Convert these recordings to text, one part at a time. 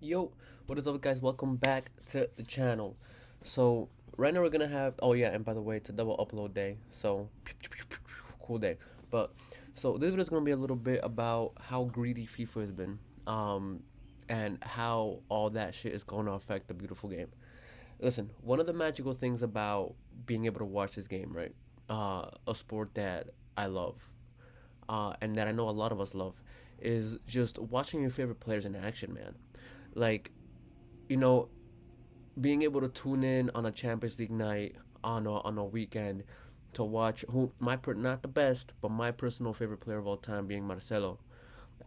Yo, what is up, guys? Welcome back to the channel. So, right now we're gonna have. Oh, yeah, and by the way, it's a double upload day. So, cool day. But, so this video is gonna be a little bit about how greedy FIFA has been. And how all that shit is gonna affect the beautiful game. Listen, one of the magical things about being able to watch this game, right? A sport that I love, and that I know a lot of us love, is just watching your favorite players in action, man. Like, you know, being able to tune in on a Champions League night on a weekend to watch who not the best, but my personal favorite player of all time being Marcelo,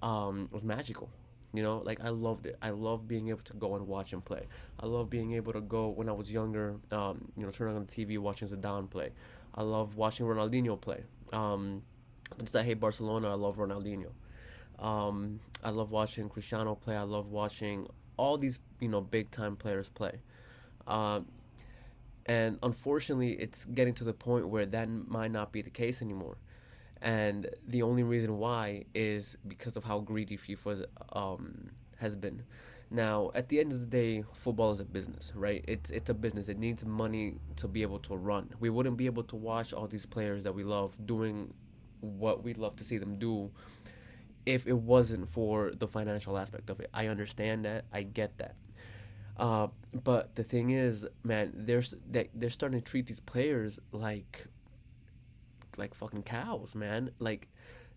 was magical. Like I loved it. I love being able to go and watch him play. I love being able to go when I was younger, turning on the TV watching Zidane play. I love watching Ronaldinho play. Because I hate Barcelona, I love Ronaldinho. I love watching Cristiano play. I love watching all these big time players play. Um, and unfortunately, it's getting to the point where that might not be the case anymore. And the only reason why is because of how greedy FIFA has been. Now, at the end of the day, football is a business, right? It's a business. It needs money to be able to run. We wouldn't be able to watch all these players that we love doing what we'd love to see them do if it wasn't for the financial aspect of it. I understand that. I get that. Uh, but the thing is, man, they're starting to treat these players like fucking cows, man. Like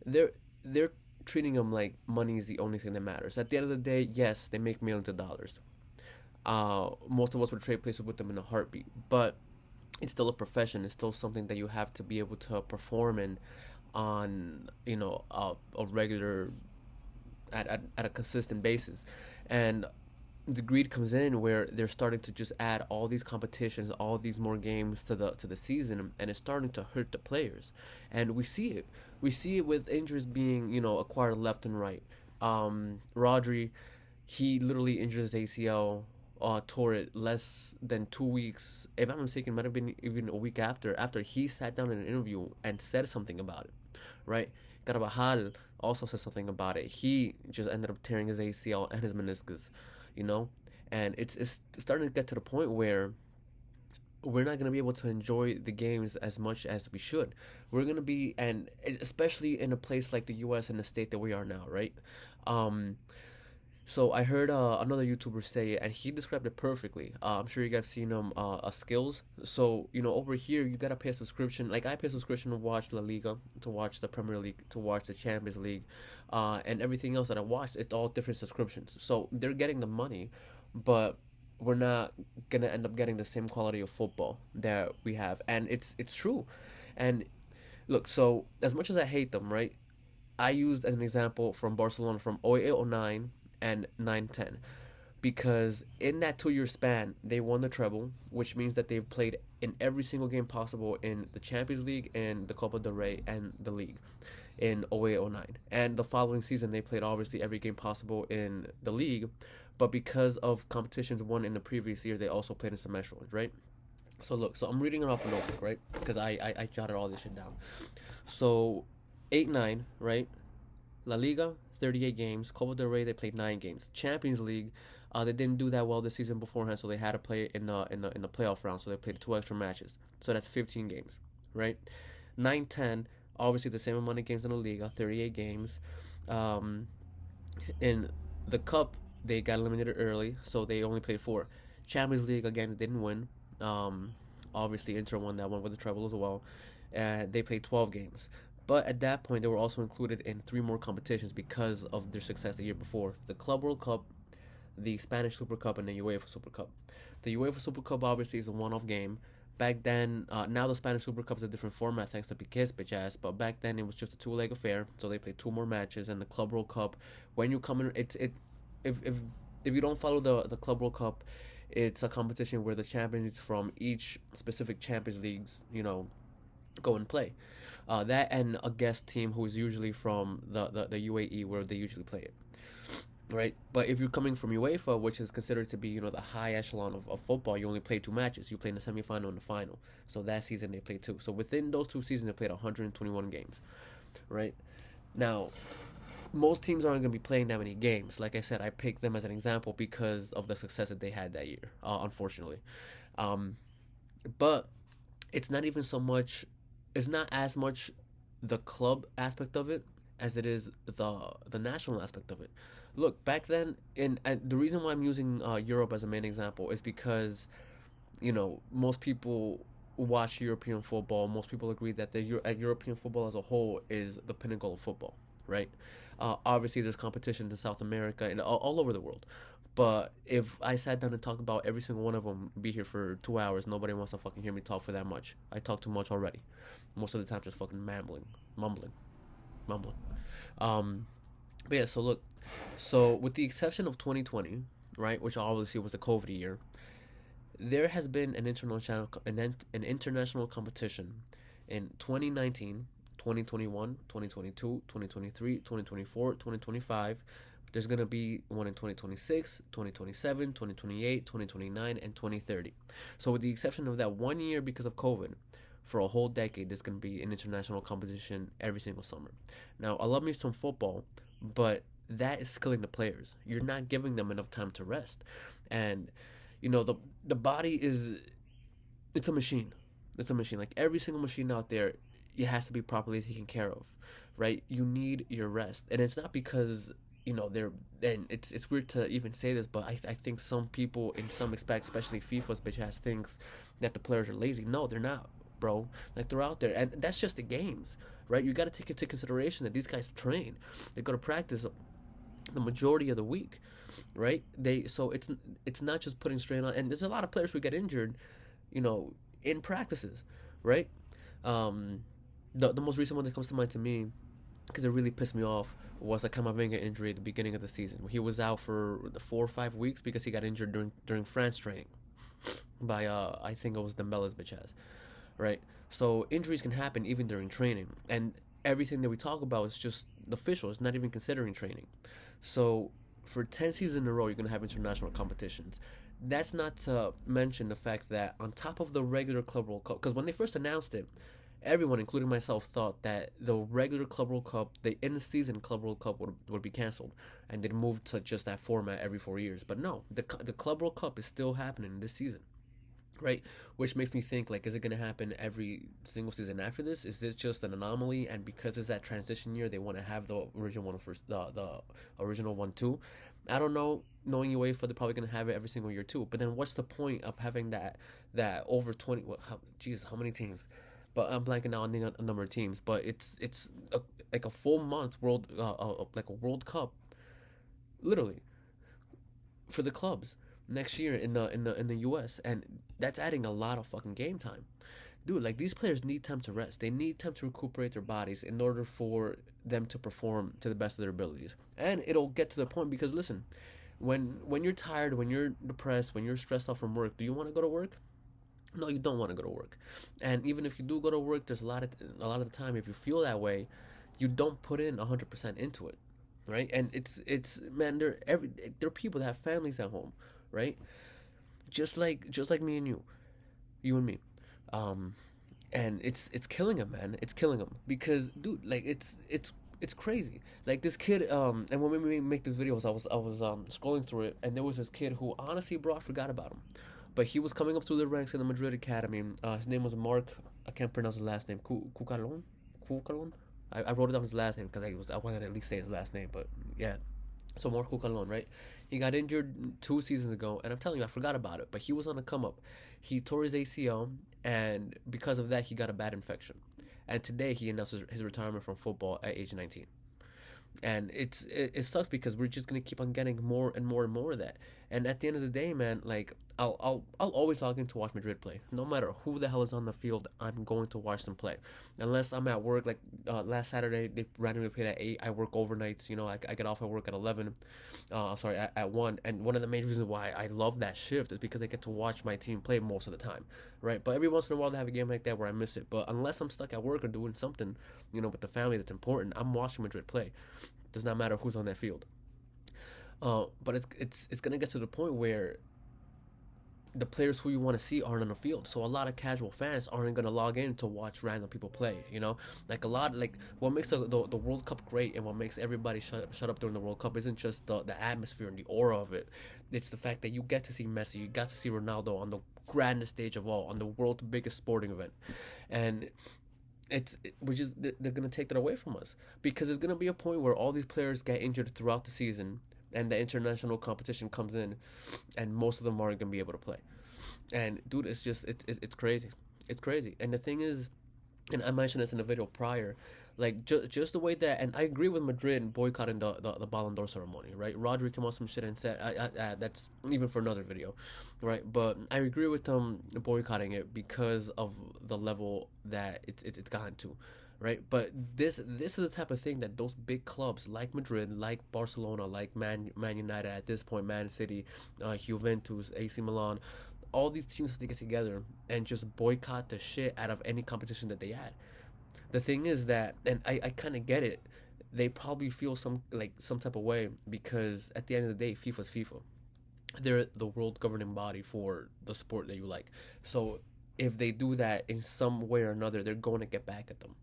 they're they're treating them like money is the only thing that matters. At the end of the day, yes, they make millions of dollars. Most of us would trade places with them in a heartbeat, but it's still a profession. It's still something that you have to be able to perform in on a regular at a consistent basis. And the greed comes in where they're starting to just add all these competitions, all these more games to the season, and it's starting to hurt the players. And we see it with injuries being acquired left and right. Rodri, he literally injured his ACL, tore it less than 2 weeks, if I'm mistaken, might have been even a week after he sat down in an interview and said something about it, right? Carvajal also said something about it. He just ended up tearing his ACL and his meniscus, you know, and it's starting to get to the point where we're not going to be able to enjoy the games as much as we should. We're going to be, and especially in a place like the US and the state that we are now, right? um so I heard another YouTuber say it, and he described it perfectly. I'm sure you guys seen him. Skills. So over here you gotta pay a subscription. Like I pay a subscription to watch La Liga, to watch the Premier League, to watch the Champions League, and everything else that I watch. It's all different subscriptions. So they're getting the money, but we're not gonna end up getting the same quality of football that we have, and it's true. And look, so as much as I hate them, right? I used as an example from Barcelona from 0809 and 910 because in that 2 year span they won the treble, which means that they've played in every single game possible in the Champions League and the Copa del Rey and the league in 0809. And the following season they played obviously every game possible in the league, but because of competitions won in the previous year they also played in semestrals, right? So look, so I'm reading it off a notebook, right? Because I jotted all this shit down. So 8-9, right? La Liga, 38 games. Copa del Rey, they played 9 games. Champions League, they didn't do that well this season beforehand, so they had to play in the playoff round. So they played 2 extra matches. So that's 15 games, right? 9-10, obviously the same amount of games in the Liga, 38 games. Um, in the Cup, they got eliminated early, so they only played 4. Champions League, again, they didn't win. Um, Obviously, Inter won that one with the treble as well. And they played 12 games. But at that point, they were also included in 3 more competitions because of their success the year before: the Club World Cup, the Spanish Super Cup, and the UEFA Super Cup. The UEFA Super Cup obviously is a one-off game. Back then, now the Spanish Super Cup is a different format thanks to Piqué's bitch ass. But back then, it was just a two-leg affair, so they played 2 more matches. And the Club World Cup, when you come in, if you don't follow the Club World Cup, it's a competition where the champions from each specific Champions Leagues, go and play. That and a guest team who is usually from the UAE where they usually play it, right? But if you're coming from UEFA, which is considered to be the high echelon of football, you only play 2 matches. You play in the semifinal and the final. So that season they played 2. So within those 2 seasons they played 121 games, right? Now most teams aren't going to be playing that many games. Like I said, I picked them as an example because of the success that they had that year, unfortunately. Um, but it's not even so much, it's not as much the club aspect of it as it is the national aspect of it. Look, back then, and the reason why I'm using Europe as a main example is because most people watch European football. Most people agree that the European football as a whole is the pinnacle of football, right? Obviously, there's competition in South America and all over the world. But if I sat down and talked about every single one of them, be here for 2 hours. Nobody wants to fucking hear me talk for that much. I talk too much already. Most of the time, just fucking mumbling, mumbling. Um, but yeah, so look, so with the exception of 2020, right, which obviously was the COVID year, there has been an international competition in 2019, 2021, 2022, 2023, 2024, 2025. There's going to be one in 2026, 2027, 2028, 2029, and 2030. So with the exception of that 1 year because of COVID, for a whole decade there's going to be an international competition every single summer. Now, I love me some football, but that is killing the players. You're not giving them enough time to rest. And the body is, it's a machine. It's a machine. Like every single machine out there, it has to be properly taken care of, right? You need your rest, and it's not because they're, and it's weird to even say this, but I think some people in some respects, especially FIFA's bitch ass, thinks that the players are lazy. No, they're not, bro. Like they're out there, and that's just the games, right? You got to take into consideration that these guys train, they go to practice the majority of the week, right? So it's not just putting strain on, and there's a lot of players who get injured, in practices, right? Um, the most recent one that comes to mind to me, because it really pissed me off, was a Kamavinga injury at the beginning of the season. He was out for the 4 or 5 weeks because he got injured during France training by I think it was Dembele's bitch ass, right? So injuries can happen even during training, and everything that we talk about is just the official. It's not even considering training. So for 10 seasons in a row, you're gonna have international competitions. That's not to mention the fact that on top of the regular Club World Cup, because when they first announced it, everyone, including myself, thought that the regular Club World Cup, the in the season Club World Cup would be canceled, and they'd move to just that format every 4 years. But no, the Club World Cup is still happening this season, right? Which makes me think, like, is it going to happen every single season after this? Is this just an anomaly, and because it's that transition year, they want to have the original one first, the original one too? I don't know. Knowing UEFA, they're probably going to have it every single year too. But then what's the point of having that over 20? Well, how many teams? But I'm blanking out on the number of teams. But it's like a full month like a World Cup, literally, for the clubs next year in the US, and that's adding a lot of fucking game time. Dude, like these players need time to rest. They need time to recuperate their bodies in order for them to perform to the best of their abilities. And it'll get to the point because listen, when you're tired, when you're depressed, when you're stressed out from work, do you want to go to work? No, you don't want to go to work. And even if you do go to work, there's a lot of the time if you feel that way, you don't put in 100% into it, right? And it's man, there are people that have families at home, right? Just like me and you and me. Um, and it's killing him, man. It's killing him because, dude, like it's crazy. Like this kid, and when we make the videos, I was scrolling through it, and there was this kid who honestly, bro, I forgot about him, but he was coming up through the ranks in the Madrid academy. His name was Mark. I can't pronounce his last name. Cucalon, Cucalon. I wrote it down his last name because I wanted to at least say his last name, but yeah. So Marco Calon, right? He got injured 2 seasons ago, and I'm telling you, I forgot about it. But he was on a come up. He tore his ACL, and because of that, he got a bad infection. And today, he announced his retirement from football at age 19. And it sucks because we're just gonna keep on getting more and more and more of that. And at the end of the day, man, like I'll always log in to watch Madrid play. No matter who the hell is on the field, I'm going to watch them play, unless I'm at work. Like last Saturday, they randomly played at 8. I work overnights. I get off at work at 11. Sorry, at 1. And one of the main reasons why I love that shift is because I get to watch my team play most of the time, right? But every once in a while, they have a game like that where I miss it. But unless I'm stuck at work or doing something, with the family that's important, I'm watching Madrid play. Does not matter who's on that field. But it's gonna get to the point where the players who you want to see aren't on the field. So a lot of casual fans aren't gonna log in to watch random people play. Like a lot, like what makes the World Cup great and what makes everybody shut up during the World Cup isn't just the atmosphere and the aura of it. It's the fact that you get to see Messi, you got to see Ronaldo on the grandest stage of all, on the world's biggest sporting event, and which is they're gonna take that away from us because there's gonna be a point where all these players get injured throughout the season and the international competition comes in, and most of them aren't gonna be able to play. And dude, it's just it's crazy. It's crazy. And the thing is, and I mentioned this in the video prior, like just the way that, and I agree with Madrid boycotting the Ballon d'Or ceremony, right? Rodri came out some shit and said, that's even for another video, right? But I agree with them boycotting it because of the level that it's gotten to, right? But this is the type of thing that those big clubs like Madrid, like Barcelona, like Man United at this point, Man City, Juventus, AC Milan, all these teams have to get together and just boycott the shit out of any competition that they add. The thing is that, and I kind of get it, they probably feel some type of way because at the end of the day, FIFA's FIFA. They're the world governing body for the sport that you like. So if they do that in some way or another, they're going to get back at them.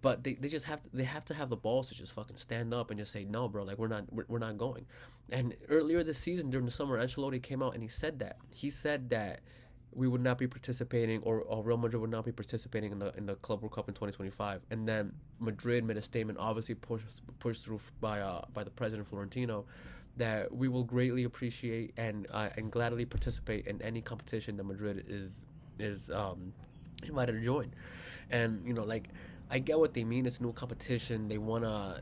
But they just have to have the balls to just fucking stand up and just say no, bro. Like we're not going. And earlier this season during the summer, Ancelotti came out and he said that we would not be participating, or Real Madrid would not be participating in the Club World Cup in 2025. And then Madrid made a statement, obviously pushed through by the president Florentino, that we will greatly appreciate and gladly participate in any competition that Madrid is invited to join. And like, I get what they mean. It's a new competition. They wanna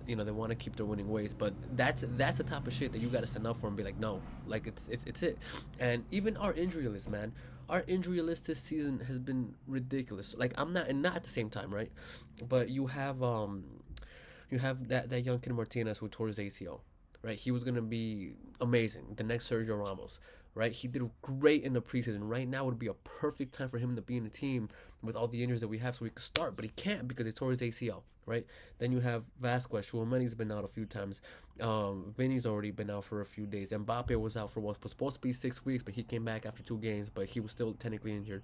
keep their winning ways. But that's the type of shit that you gotta stand up for and be like, no, like it's it. And even our injury list, man. Our injury list this season has been ridiculous. Like I'm not, and not at the same time, right? But you have that young kid Martinez who tore his ACL, right? He was gonna be amazing, the next Sergio Ramos, right? He did great in the preseason. Right now would be a perfect time for him to be in the team with all the injuries that we have, so he could start, but he can't because he tore his ACL, right? Then you have Vasquez. Chouameni's been out a few times. Vinny's already been out for a few days. Mbappe was out for what was supposed to be 6 weeks, but he came back after 2 games, but he was still technically injured.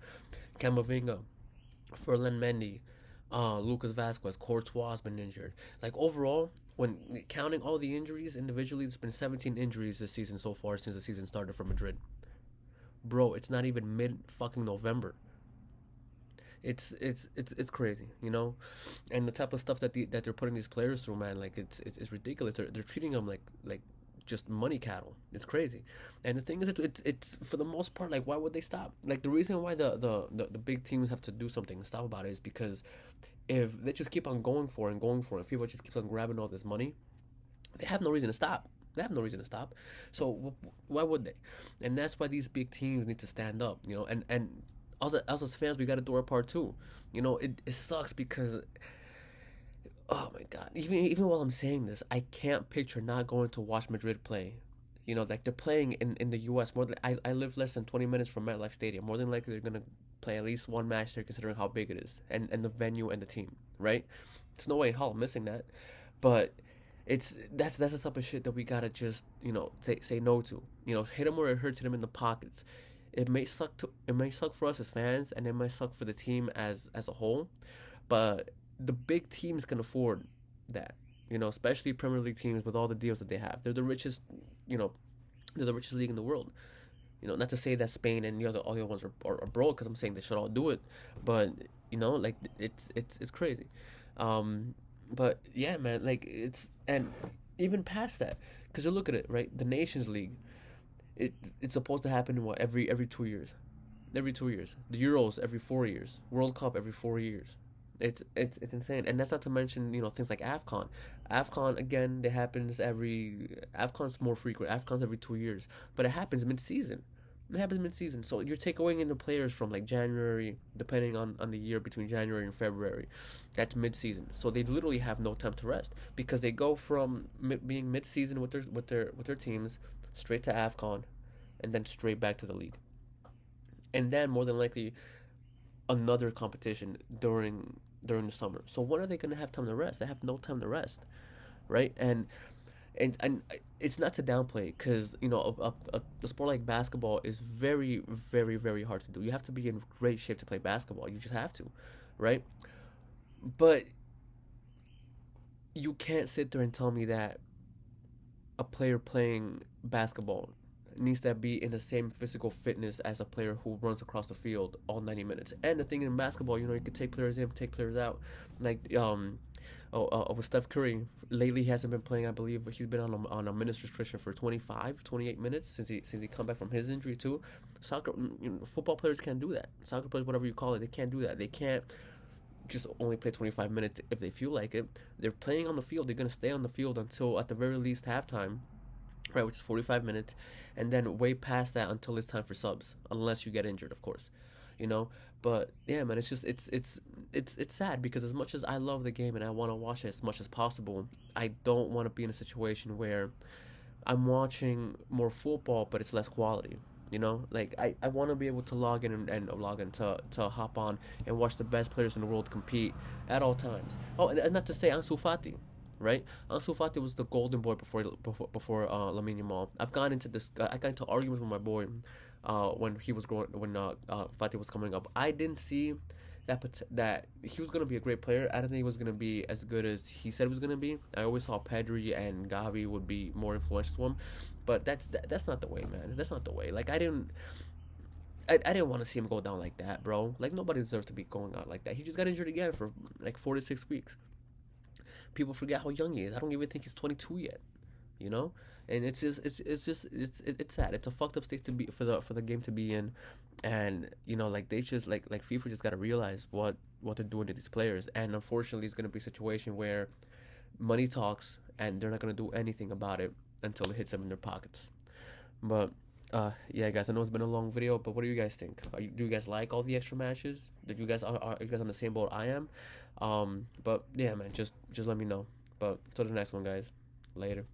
Camavinga, Ferland Mendy, Lucas Vasquez, Courtois has been injured. Like overall, when counting all the injuries individually, there's been 17 injuries this season so far since the season started for Madrid. Bro, it's not even mid fucking November. It's crazy, and the type of stuff that they're putting these players through, man. Like it's ridiculous. They're treating them like just money cattle. It's crazy. And the thing is, it's for the most part, like, why would they stop? Like the reason why the big teams have to do something and stop about it is because if they just keep on going for it and going for it, FIFA just keeps on grabbing all this money, they have no reason to stop. They have no reason to stop. So why would they? And that's why these big teams need to stand up, and us as fans, we got to do our part too. It sucks because, oh my god, even while I'm saying this, I can't picture not going to watch Madrid play. Like they're playing in the U.S. More than I live less than 20 minutes from MetLife Stadium. More than likely, they're gonna play at least one match there, considering how big it is and the venue and the team. Right? There's no way in hell I'm missing that. But that's the type of shit that we gotta just say no to. Hit them where it hurts. Hit them in the pockets. It may suck for us as fans, and it might suck for the team as a whole, but the big teams can afford that. Especially Premier League teams with all the deals that they have. They're the richest. They're the richest league in the world. Not to say that Spain and all the other ones are broke, because I'm saying they should all do it, but like it's crazy. But yeah, man, like and even past that, because you look at it, right? The Nations League. It's supposed to happen in every 2 years, every 2 years. The Euros every 4 years, World Cup every 4 years. It's insane, and that's not to mention things like AFCON. AFCON again, AFCON's more frequent. AFCON's every 2 years, but it happens mid season. So you're taking in the players from like January, depending on the year, between January and February. That's mid season, so they literally have no time to rest because they go from being mid season with their teams straight to AFCON, and then straight back to the league. And then more than likely another competition during the summer. So when are they going to have time to rest? They have no time to rest, right? And it's not to downplay, because you know a sport like basketball is very, very, very hard to do. You have to be in great shape to play basketball. You just have to, right? But you can't sit there and tell me that a player playing basketball needs to be in the same physical fitness as a player who runs across the field all 90 minutes. And the thing in basketball, you know, you can take players in, take players out. Like with Steph Curry, lately he hasn't been playing. I believe he's been on a minutes restriction for 25, 28 minutes since he come back from his injury too. Soccer, you know, football players can't do that. Soccer players, whatever you call it, they can't do that. They can't just only play 25 minutes if they feel like it. They're playing on the field. They're gonna stay on the field until at the very least halftime, right, which is 45 minutes, and then way past that until it's time for subs, unless you get injured, of course, you know. But yeah, man, it's just it's sad, because as much as I love the game and I want to watch it as much as possible, I don't want to be in a situation where I'm watching more football, but it's less quality. You know, like I want to be able to log in and log in to hop on and watch the best players in the world compete at all times. Oh, and not to say Ansu Fati, right? Ansu Fati was the golden boy before Lamine Yamal. I got into arguments with my boy when he was growing when Fati was coming up. I didn't see that he was gonna be a great player. I didn't think he was gonna be as good as he said he was gonna be. I always thought Pedri and Gavi would be more influential to him, but that's not the way, man. That's not the way. Like I didn't want to see him go down like that, bro. Like nobody deserves to be going out like that. He just got injured again for like 4 to 6 weeks. People forget how young he is. I don't even think he's 22 yet. You know, and it's sad. It's a fucked up state to be for the game to be in, and you know, like they just like FIFA just got to realize what they're doing to these players, and unfortunately, it's gonna be a situation where money talks, and they're not gonna do anything about it until it hits them in their pockets. But yeah, guys, I know it's been a long video, but what do you guys think? Do you guys like all the extra matches? Did you guys are you guys on the same boat I am? But yeah, man, just let me know. But till the next one, guys. Later.